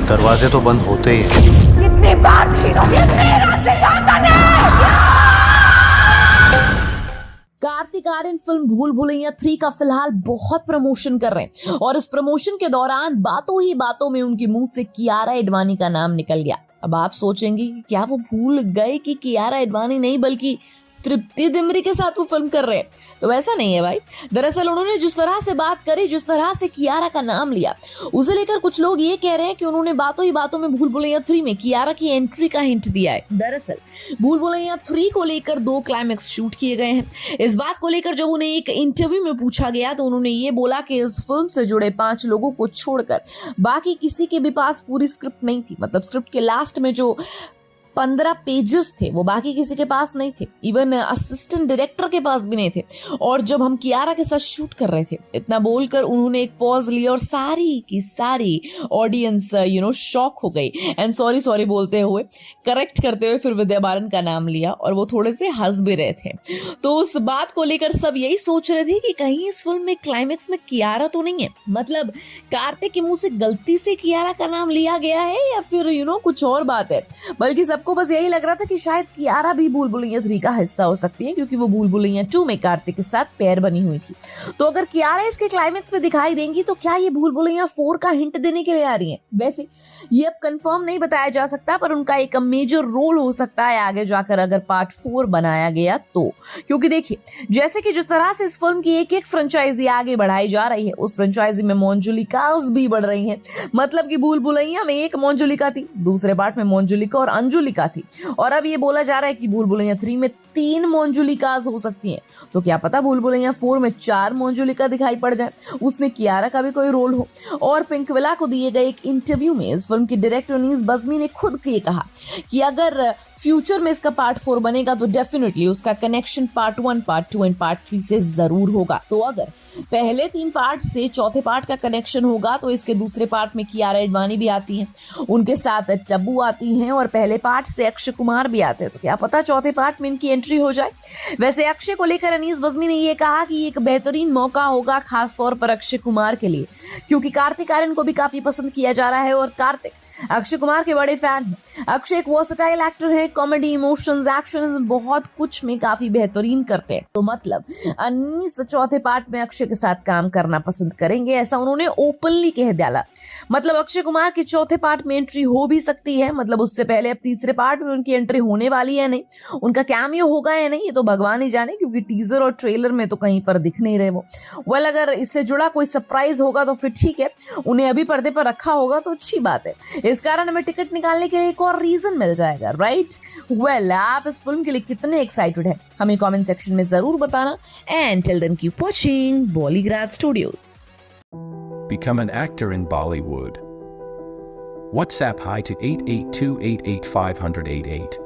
दरवाजे तो बंद होते ही हैं। कितनी बार छीनोगे मेरा सिंहासन? कार्तिक आर्यन फिल्म भूल भुलैया 3 का फिलहाल बहुत प्रमोशन कर रहे हैं और इस प्रमोशन के दौरान बातों ही बातों में उनके मुंह से कियारा एडवाणी का नाम निकल गया। अब आप सोचेंगे कि क्या वो भूल गए कि कियारा एडवाणी नहीं बल्कि तृप्ति डिमरी के साथ वो फिल्म कर रहे हैं? तो वैसा नहीं है भाई। दरअसल उन्होंने जिस तरह से बात करी, जिस तरह से कियारा का नाम लिया, उसे लेकर कुछ लोग ये कह रहे हैं कि उन्होंने बातों ही बातों में भूल भुलैया 3 में कियारा की एंट्री का हिंट दिया है। दरअसल भूल भुलैया 3 को लेकर 2 क्लाइमेक्स शूट किए गए हैं। इस बात को लेकर जब उन्हें एक इंटरव्यू में पूछा गया तो उन्होंने ये बोला कि इस फिल्म से जुड़े 5 लोगों को छोड़कर बाकी किसी के भी पास पूरी स्क्रिप्ट नहीं थी। मतलब स्क्रिप्ट के लास्ट में जो 15 पेजेस थे वो बाकी किसी के पास नहीं थे, इवन असिस्टेंट डायरेक्टर के पास भी नहीं थे। और जब हम कियारा के साथ शूट कर रहे थे, इतना बोलकर उन्होंने एक पॉज लिया और सारी की सारी ऑडियंस शॉक हो गई एंड सॉरी बोलते हुए, करेक्ट करते हुए फिर विद्या बालन का नाम लिया और वो थोड़े से हंस भी रहे थे। तो उस बात को लेकर सब यही सोच रहे थे कि कहीं इस फिल्म में क्लाइमेक्स में कियारा तो नहीं है, मतलब कार्तिक के मुंह से गलती से कियारा का नाम लिया गया है या फिर कुछ और बात है। बल्कि सबको बस यही लग रहा था कि शायद कियारा भी भूल भुलैया 3 का हिस्सा हो सकती है, क्योंकि वो भूल भुलैया 2 में कार्तिक के साथ पेयर बनी हुई थी। तो अगर कियारा इसके क्लाइमेक्स में दिखाई देंगी तो क्या ये भूल भुलैया 4 का हिंट देने के लिए आ रही है? वैसे ये अब कंफर्म नहीं बताया जा सकता, पर उनका एक मेजर रोल हो सकता है आगे जाकर अगर पार्ट 4 बनाया गया तो। क्योंकि देखिए, जैसे कि जिस तरह से इस फिल्म की एक एक फ्रेंचाइजी आगे बढ़ाई जा रही है, उस फ्रेंचाइजी में मोंजुलिकास भी बढ़ रही हैं। मतलब कि भूल भुलैया में एक मोंजुलिका थी, दूसरे पार्ट में मोंजुलिका और अंजुलिका थी, और अब ये बोला जा रहा है कि भूल भुलैया 3 में 3 मोंजुलिकास हो सकती हैं। तो क्या पता भूल भुलैया 4 में 4 मोंजुलिका दिखाई पड़ जाए, उसमें कियारा का भी कोई रोल हो। और पिंकविला को दिए गए एक इंटरव्यू में इस फिल्म की डायरेक्टर अनीस बज़मी ने खुद ये कहा कि अगर फ्यूचर में इसका पार्ट 4 बनेगा तो डेफिनेटली उसका connection part 1, part 2 and part 3 से जरूर होगा। तो अगर पहले 3 पार्ट से चौथे पार्ट का कनेक्शन होगा तो इसके दूसरे पार्ट में कियारा एडवाणी भी आती हैं, उनके साथ टब्बू आती हैं और पहले पार्ट से अक्षय कुमार भी आते हैं। तो क्या पता चौथे पार्ट में इनकी एंट्री हो जाए। वैसे अक्षय को लेकर अनीस बज़मी ने ये कहा कि एक बेहतरीन मौका होगा खास तौर पर अक्षय कुमार के लिए, क्योंकि कार्तिक आर्यन को भी काफी पसंद किया जा रहा है और कार्तिक अक्षय कुमार के बड़े फैन हैं। अक्षय एक वर्सेटाइल एक्टर है, कॉमेडी, इमोशंस, एक्शन, बहुत कुछ में काफी बेहतरीन करते हैं। तो मतलब अनीस चौथे पार्ट में अक्षय के साथ काम करना पसंद करेंगे, ऐसा उन्होंने ओपनली कह डाला। मतलब अक्षय कुमार की चौथे पार्ट में एंट्री हो भी सकती है, मतलब उससे पहले अब तीसरे पार्ट में उनकी एंट्री होने वाली है नहीं, उनका कैमियो होगा या नहीं ये तो भगवान ही जाने, क्योंकि टीजर और ट्रेलर में तो कहीं पर दिख नहीं रहे वो। वेल, अगर इससे जुड़ा कोई सरप्राइज होगा तो फिर ठीक है, उन्हें अभी पर्दे पर रखा होगा तो अच्छी बात है। इस कारण हमें टिकट निकालने के लिए एक और रीजन मिल जाएगा, राइट? वेल, आप इस फिल्म के लिए कितने एक्साइटेड हैं हमें कमेंट सेक्शन में जरूर बताना। And till then keep watching Bollygrad studios. Become an actor in Bollywood. WhatsApp hi to 882885088.